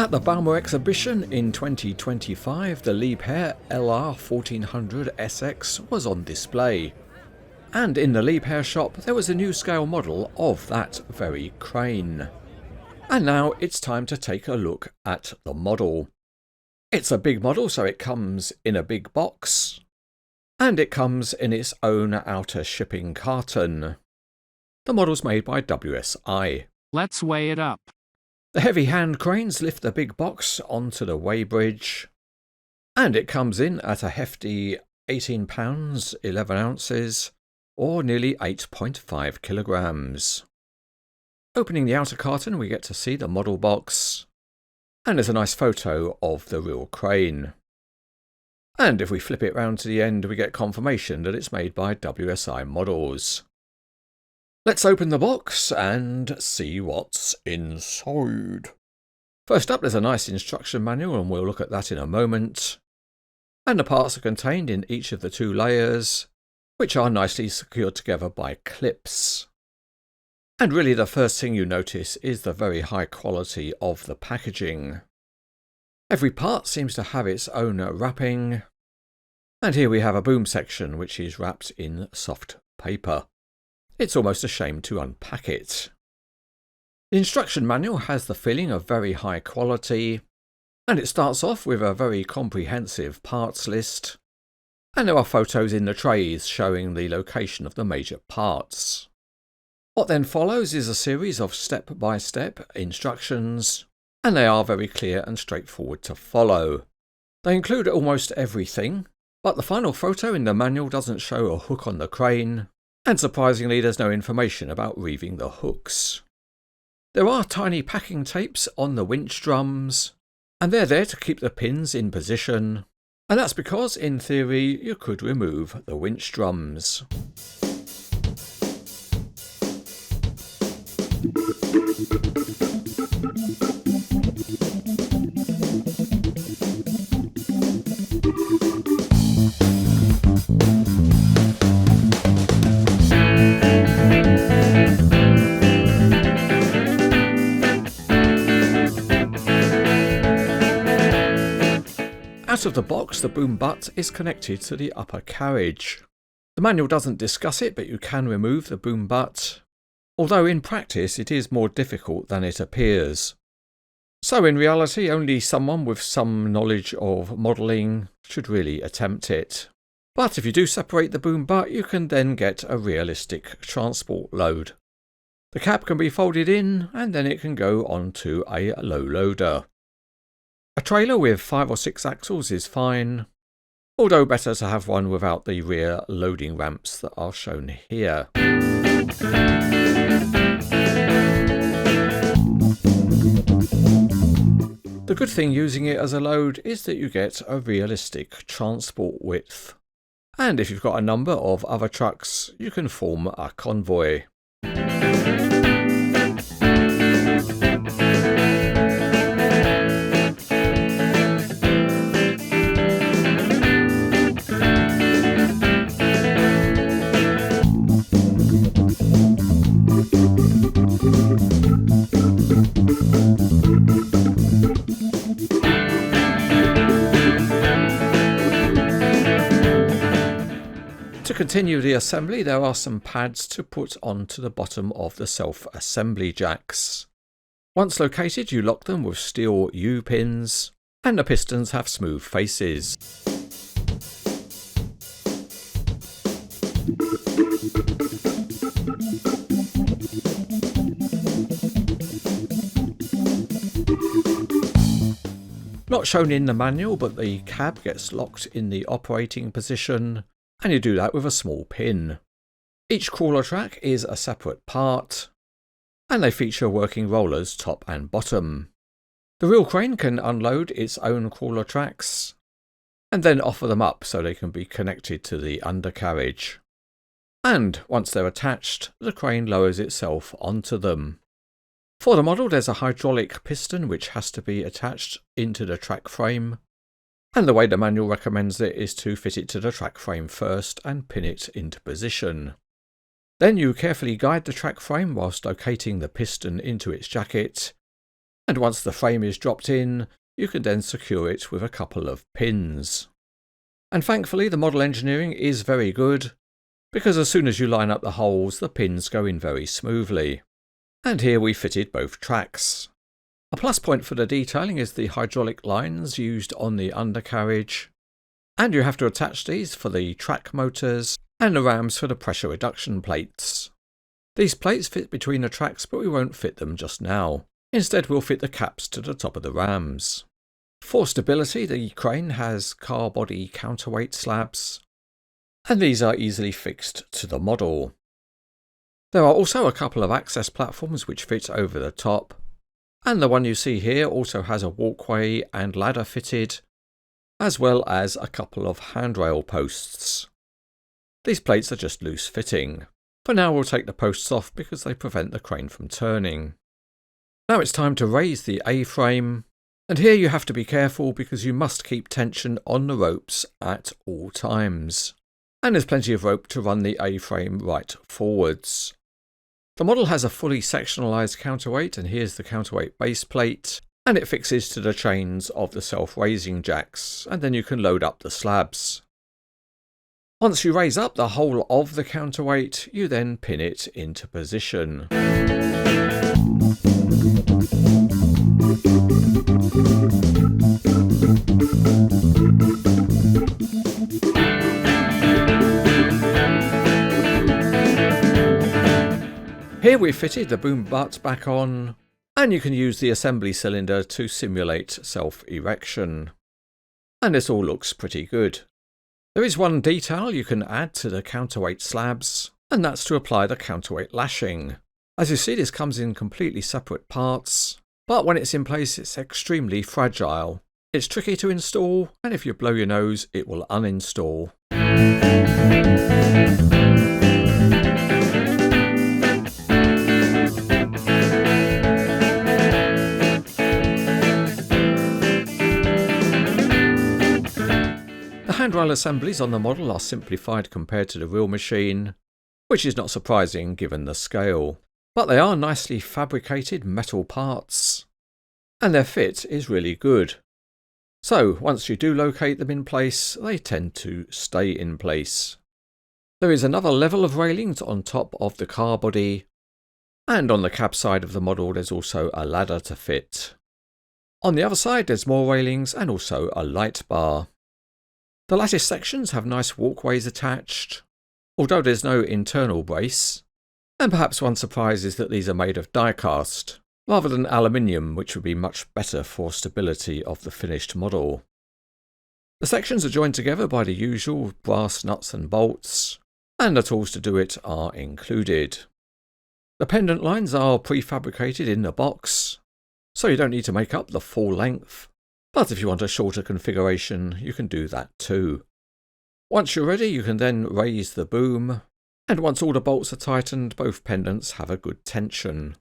At the Bauma exhibition in 2025, the Liebherr LR 1400 SX was on display. And in the Liebherr shop there was a new scale model of that very crane. And now it's time to take a look at the model. It's a big model, so it comes in a big box. And it comes in its own outer shipping carton. The model's made by WSI. Let's weigh it up. The heavy hand cranes lift the big box onto the weighbridge, and it comes in at a hefty 18 pounds 11 ounces, or nearly 8.5 kilograms. Opening the outer carton, we get to see the model box, and there's a nice photo of the real crane. And if we flip it round to the end, we get confirmation that it's made by WSI Models. Let's open the box and see what's inside. First up, there's a nice instruction manual, and we'll look at that in a moment. And the parts are contained in each of the two layers, which are nicely secured together by clips. And really the first thing you notice is the very high quality of the packaging. Every part seems to have its own wrapping. And here we have a boom section which is wrapped in soft paper. It's almost a shame to unpack it. The instruction manual has the feeling of very high quality, and it starts off with a very comprehensive parts list, and there are photos in the trays showing the location of the major parts. What then follows is a series of step-by-step instructions, and they are very clear and straightforward to follow. They include almost everything, but the final photo in the manual doesn't show a hook on the crane, and surprisingly there's no information about reeving the hooks. There are tiny packing tapes on the winch drums, and they're there to keep the pins in position, and that's because in theory you could remove the winch drums. Out of the box, the boom butt is connected to the upper carriage. The manual doesn't discuss it, but you can remove the boom butt, although in practice it is more difficult than it appears. So in reality, only someone with some knowledge of modelling should really attempt it. But if you do separate the boom butt, you can then get a realistic transport load. The cab can be folded in, and then it can go onto a low loader. A trailer with 5 or 6 axles is fine, although better to have one without the rear loading ramps that are shown here. The good thing using it as a load is that you get a realistic transport width. And if you've got a number of other trucks, you can form a convoy. To continue the assembly, there are some pads to put onto the bottom of the self-assembly jacks. Once located, you lock them with steel U-pins, and the pistons have smooth faces. Not shown in the manual, but the cab gets locked in the operating position, and you do that with a small pin. Each crawler track is a separate part, and they feature working rollers top and bottom. The real crane can unload its own crawler tracks, and then offer them up so they can be connected to the undercarriage. And once they're attached, the crane lowers itself onto them. For the model, there's a hydraulic piston which has to be attached into the track frame, and the way the manual recommends it is to fit it to the track frame first and pin it into position. Then you carefully guide the track frame whilst locating the piston into its jacket, And once the frame is dropped in, you can then secure it with a couple of pins. And thankfully the model engineering is very good, because as soon as you line up the holes, the pins go in very smoothly. And here we fitted both tracks. A plus point for the detailing is the hydraulic lines used on the undercarriage, and you have to attach these for the track motors and the rams for the pressure reduction plates. These plates fit between the tracks, but we won't fit them just now. Instead we'll fit the caps to the top of the rams. For stability, the crane has car body counterweight slabs, and these are easily fixed to the model. There are also a couple of access platforms which fit over the top, and the one you see here also has a walkway and ladder fitted, as well as a couple of handrail posts. These plates are just loose fitting. For now we'll take the posts off because they prevent the crane from turning. Now it's time to raise the A-frame, and here you have to be careful because you must keep tension on the ropes at all times. And there's plenty of rope to run the A-frame right forwards. The model has a fully sectionalised counterweight, and here's the counterweight base plate, and it fixes to the chains of the self-raising jacks, and then you can load up the slabs. Once you raise up the whole of the counterweight, you then pin it into position. Here we've fitted the boom butt back on, and you can use the assembly cylinder to simulate self-erection. And this all looks pretty good. There is one detail you can add to the counterweight slabs, and that's to apply the counterweight lashing. As you see, this comes in completely separate parts, but when it's in place it's extremely fragile. It's tricky to install, and if you blow your nose it will uninstall. The handrail assemblies on the model are simplified compared to the real machine, which is not surprising given the scale, but they are nicely fabricated metal parts, and their fit is really good. So once you do locate them in place, they tend to stay in place. There is another level of railings on top of the car body, and on the cab side of the model there's also a ladder to fit. On the other side there's more railings and also a light bar. The lattice sections have nice walkways attached, although there's no internal brace, and perhaps one surprise is that these are made of die-cast, rather than aluminium, which would be much better for stability of the finished model. The sections are joined together by the usual brass nuts and bolts, and the tools to do it are included. The pendant lines are prefabricated in the box, so you don't need to make up the full length. But if you want a shorter configuration, you can do that too. Once you're ready, you can then raise the boom, and once all the bolts are tightened, both pendants have a good tension.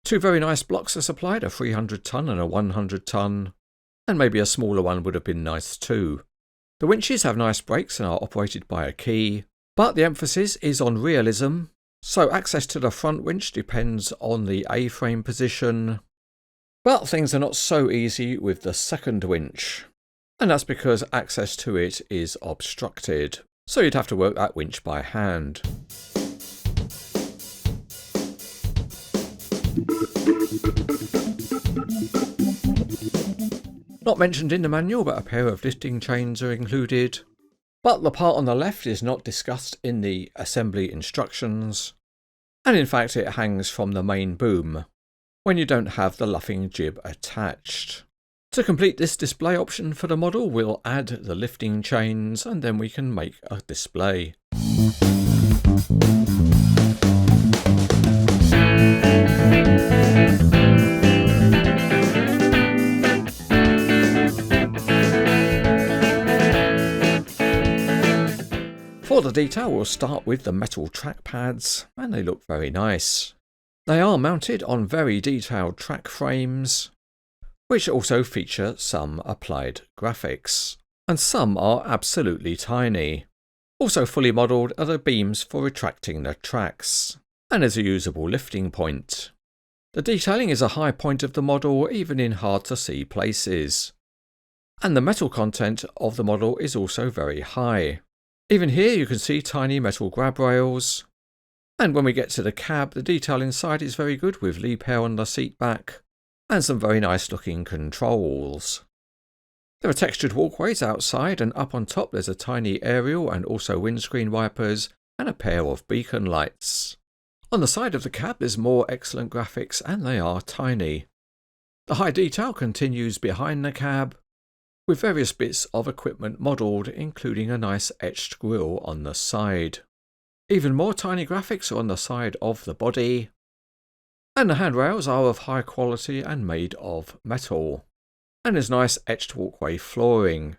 Two very nice blocks are supplied, a 300 ton and a 100 ton, and maybe a smaller one would have been nice too. The winches have nice brakes and are operated by a key, but the emphasis is on realism, so access to the front winch depends on the A-frame position. But things are not so easy with the second winch, and that's because access to it is obstructed, so you'd have to work that winch by hand. Not mentioned in the manual, but a pair of lifting chains are included, but the part on the left is not discussed in the assembly instructions, and in fact it hangs from the main boom when you don't have the luffing jib attached. To complete this display option for the model, we'll add the lifting chains and then we can make a display. For the detail, we'll start with the metal track pads, and they look very nice. They are mounted on very detailed track frames, which also feature some applied graphics, and some are absolutely tiny. Also fully modelled are the beams for retracting the tracks, and there's a usable lifting point. The detailing is a high point of the model, even in hard to see places. And the metal content of the model is also very high. Even here you can see tiny metal grab rails. And when we get to the cab, the detail inside is very good with Liebherr on the seat back and some very nice looking controls. There are textured walkways outside, and up on top there's a tiny aerial and also windscreen wipers and a pair of beacon lights. On the side of the cab there's more excellent graphics, and they are tiny. The high detail continues behind the cab, with various bits of equipment modelled, including a nice etched grille on the side. Even more tiny graphics are on the side of the body, and the handrails are of high quality and made of metal. And there's nice etched walkway flooring.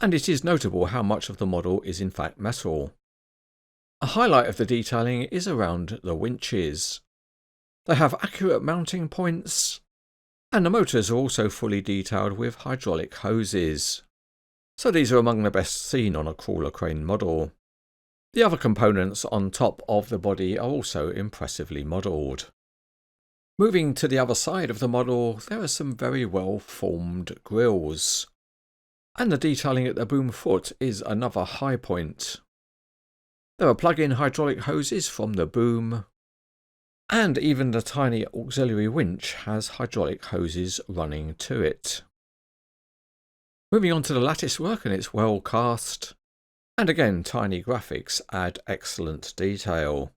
And it is notable how much of the model is in fact metal. A highlight of the detailing is around the winches. They have accurate mounting points, and the motors are also fully detailed with hydraulic hoses. So these are among the best seen on a crawler crane model. The other components on top of the body are also impressively modelled. Moving to the other side of the model, there are some very well formed grills. And the detailing at the boom foot is another high point. There are plug-in hydraulic hoses from the boom, and even the tiny auxiliary winch has hydraulic hoses running to it. Moving on to the lattice work, and it's well cast, and again tiny graphics add excellent detail.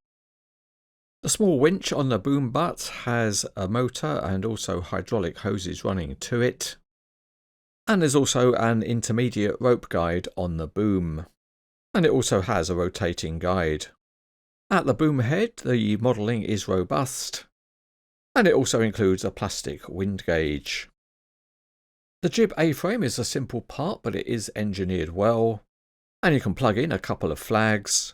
The small winch on the boom butt has a motor and also hydraulic hoses running to it, and there's also an intermediate rope guide on the boom, and it also has a rotating guide. At the boom head the modelling is robust, and it also includes a plastic wind gauge. The jib A-frame is a simple part, but it is engineered well, and you can plug in a couple of flags.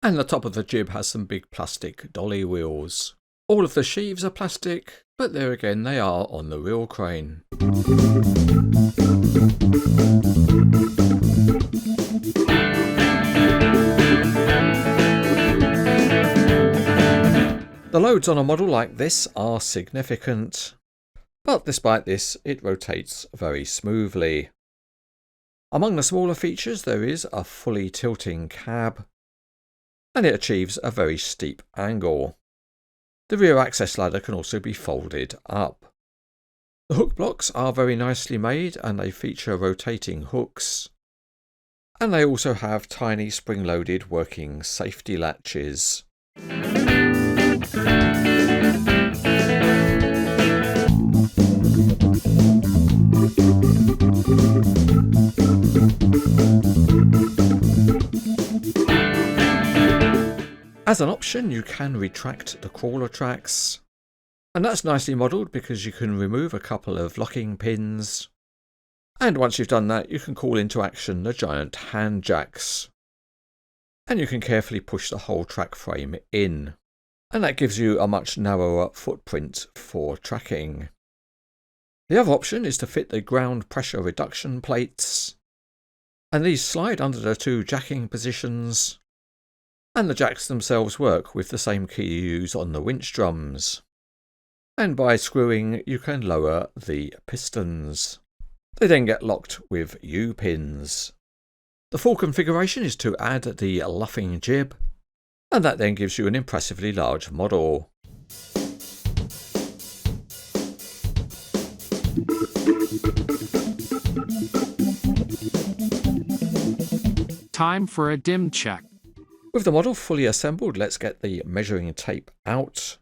And the top of the jib has some big plastic dolly wheels. All of the sheaves are plastic, but there again they are on the real crane. The loads on a model like this are significant, but despite this it rotates very smoothly. Among the smaller features there is a fully tilting cab, and it achieves a very steep angle. The rear access ladder can also be folded up. The hook blocks are very nicely made, and they feature rotating hooks. And they also have tiny spring-loaded working safety latches. As an option, you can retract the crawler tracks, and that's nicely modelled because you can remove a couple of locking pins, and once you've done that you can call into action the giant hand jacks, and you can carefully push the whole track frame in, and that gives you a much narrower footprint for tracking. The other option is to fit the ground pressure reduction plates, and these slide under the two jacking positions, and the jacks themselves work with the same key you use on the winch drums. And by screwing you can lower the pistons. They then get locked with U-pins. The full configuration is to add the luffing jib, and that then gives you an impressively large model. Time for a dim check. With the model fully assembled, let's get the measuring tape out.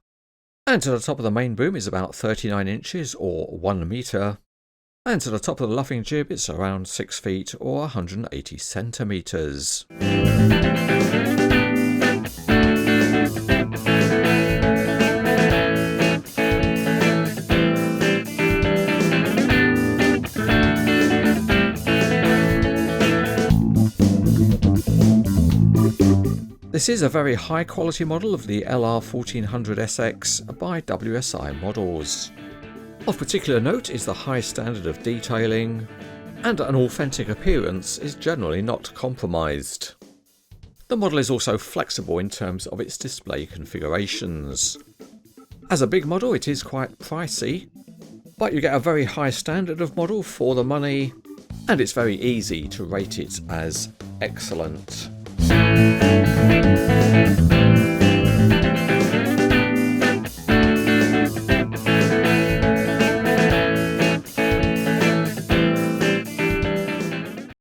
And to the top of the main boom is about 39 inches or 1 metre. And to the top of the luffing jib it's around 6 feet or 180 centimetres. This is a very high quality model of the LR1400SX by WSI Models. Of particular note is the high standard of detailing, and an authentic appearance is generally not compromised. The model is also flexible in terms of its display configurations. As a big model, it is quite pricey, but you get a very high standard of model for the money, and it's very easy to rate it as excellent.